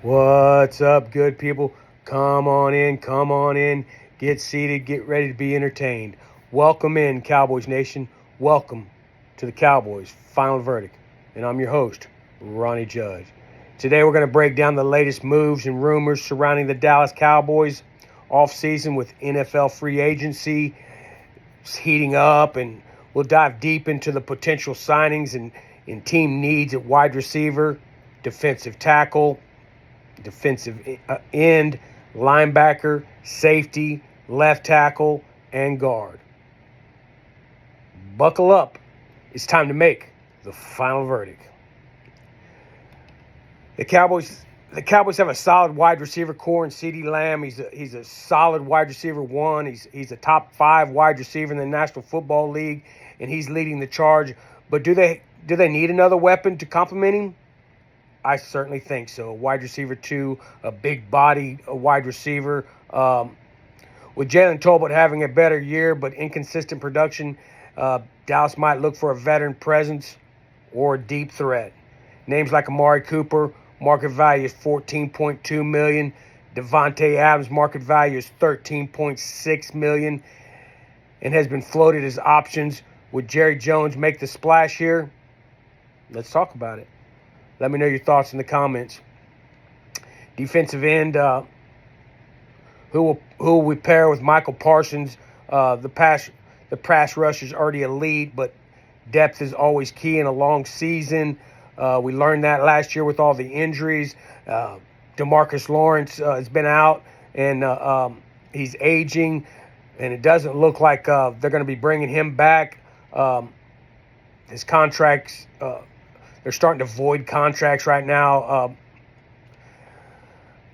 What's up, good people? Come on in, get seated, get ready to be entertained. Welcome in, Cowboys Nation. Welcome to the Cowboys Final Verdict. And I'm your host, Ronnie Judge. Today we're going to break down the latest moves and rumors surrounding the Dallas Cowboys offseason with NFL free agency heating up, and we'll dive deep into the potential signings and team needs at wide receiver, defensive tackle, defensive end, linebacker, safety, left tackle, and guard. Buckle up. It's time to make the final verdict. The Cowboys have a solid wide receiver core in CeeDee Lamb. He's a solid wide receiver one. He's a top 5 wide receiver in the National Football League, and he's leading the charge. But do they need another weapon to complement him? I certainly think so. A wide receiver 2, a big body, a wide receiver. With Jalen Tolbert having a better year but inconsistent production, Dallas might look for a veteran presence or a deep threat. Names like Amari Cooper, market value is $14.2 million. Devontae Adams, market value is $13.6 million and has been floated as options. Would Jerry Jones make the splash here? Let's talk about it. Let me know your thoughts in the comments. Defensive end, who will we pair with Michael Parsons? The pass rush is already elite, but depth is always key in a long season. We learned that last year with all the injuries. DeMarcus Lawrence has been out, and he's aging, and it doesn't look like they're going to be bringing him back. His contracts, they're starting to void contracts right now.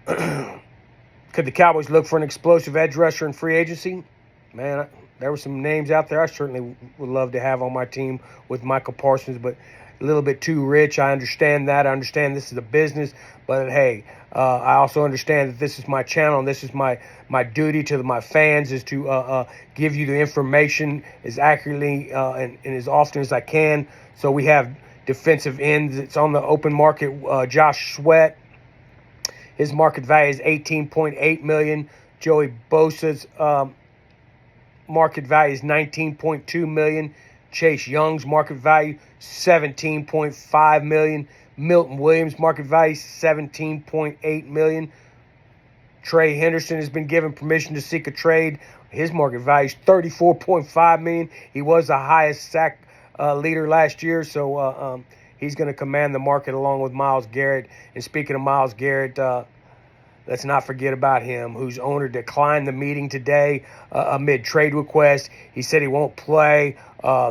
Could the Cowboys look for an explosive edge rusher in free agency? Man, there were some names out there I certainly would love to have on my team with Michael Parsons, but a little bit too rich. I understand that. I understand this is a business, but hey, I also understand that this is my channel and this is my duty to my fans is to give you the information as accurately and as often as I can. So we have defensive ends. It's on the open market. Josh Sweat, his market value is $18.8 million. Joey Bosa's market value is $19.2 million. Chase Young's market value $17.5 million. Milton Williams' market value $17.8 million. Trey Henderson has been given permission to seek a trade. His market value is $34.5 million. He was the highest sack leader last year, so he's going to command the market along with Myles Garrett. And speaking of Myles Garrett, let's not forget about him, whose owner declined the meeting today amid trade requests. He said he won't play.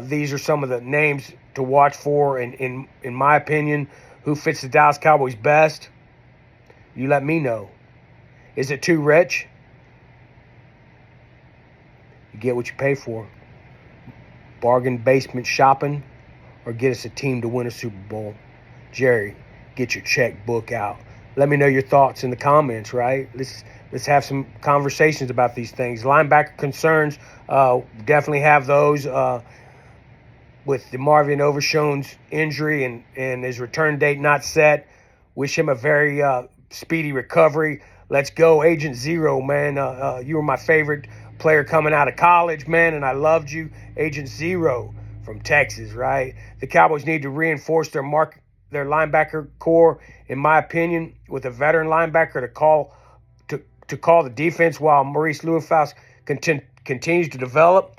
These are some of the names to watch for, in my opinion. Who fits the Dallas Cowboys best? You let me know. Is it too rich? You get what you pay for. Bargain basement shopping, or get us a team to win a Super Bowl. Jerry, get your checkbook out. Let me know your thoughts in the comments, right? Let's have some conversations about these things. Linebacker concerns, definitely have those. With DeMarvion Overshown's injury and his return date not set, wish him a very speedy recovery. Let's go, Agent Zero, man. You were my favorite player coming out of college, man, and I loved you. Agent Zero from Texas, right? The Cowboys need to reinforce their linebacker core, in my opinion, with a veteran linebacker to call the defense while Maurice Lewis continues to develop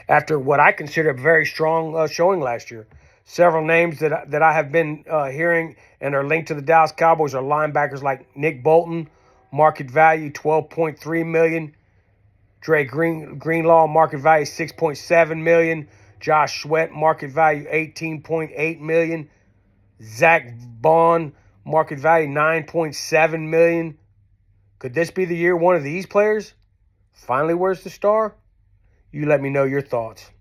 after what I consider a very strong showing last year. Several names that I have been hearing and are linked to the Dallas Cowboys are linebackers like Nick Bolton, market value $12.3 million. Dre Greenlaw, market value $6.7 million. Josh Sweat, market value $18.8 million. Zach Bond, market value $9.7 million. Could this be the year one of these players finally wears the star? You let me know your thoughts.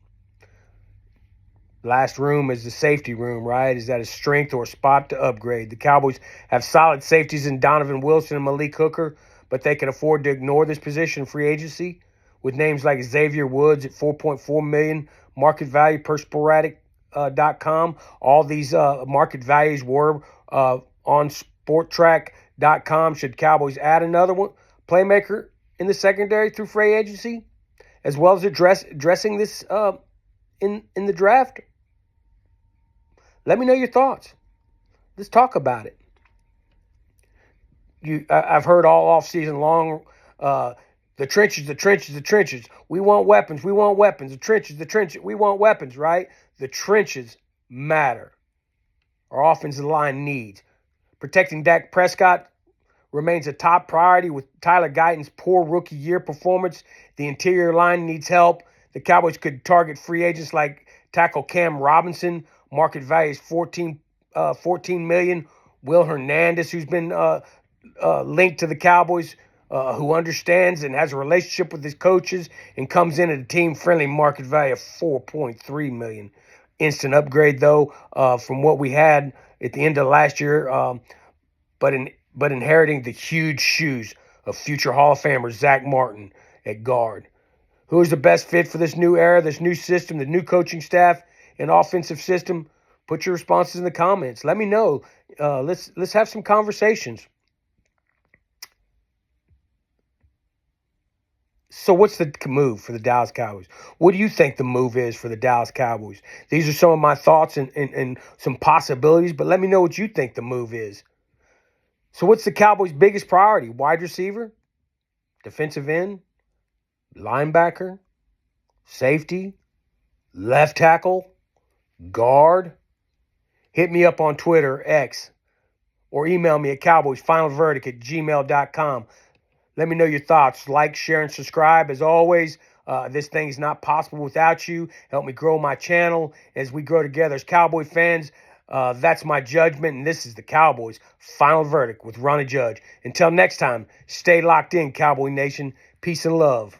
Last room is the safety room, right? Is that a strength or a spot to upgrade? The Cowboys have solid safeties in Donovan Wilson and Malik Hooker, but they can afford to ignore this position in free agency with names like Xavier Woods at $4.4 million market value per Sporadic.com. All these market values were on Sport Track Should Cowboys add another one playmaker in the secondary through free agency, as well as addressing this in the draft? Let me know your thoughts. Let's talk about it. I've heard all offseason long, the trenches, the trenches, the trenches. We want weapons. We want weapons. The trenches, the trenches. We want weapons, right? The trenches matter. Our offensive line needs. Protecting Dak Prescott remains a top priority with Tyler Guyton's poor rookie year performance. The interior line needs help. The Cowboys could target free agents like tackle Cam Robinson. Market value is $14 million. Will Hernandez, who's been linked to the Cowboys, who understands and has a relationship with his coaches and comes in at a team-friendly market value of $4.3 million. Instant upgrade, though, from what we had at the end of last year, but inheriting the huge shoes of future Hall of Famer Zach Martin at guard. Who is the best fit for this new era, this new system, the new coaching staff and offensive system? Put your responses in the comments. Let me know. Let's have some conversations. So what's the move for the Dallas Cowboys? What do you think the move is for the Dallas Cowboys? These are some of my thoughts and some possibilities, but let me know what you think the move is. So what's the Cowboys' biggest priority? Wide receiver? Defensive end? Linebacker? Safety? Left tackle? Guard? Hit me up on Twitter, X, or email me at cowboysfinalverdict@gmail.com. Let me know your thoughts. Like, share, and subscribe. As always, this thing is not possible without you. Help me grow my channel as we grow together as Cowboy fans. That's my judgment, and this is the Cowboys Final Verdict with Ronnie Judge. Until next time, stay locked in, Cowboy Nation. Peace and love.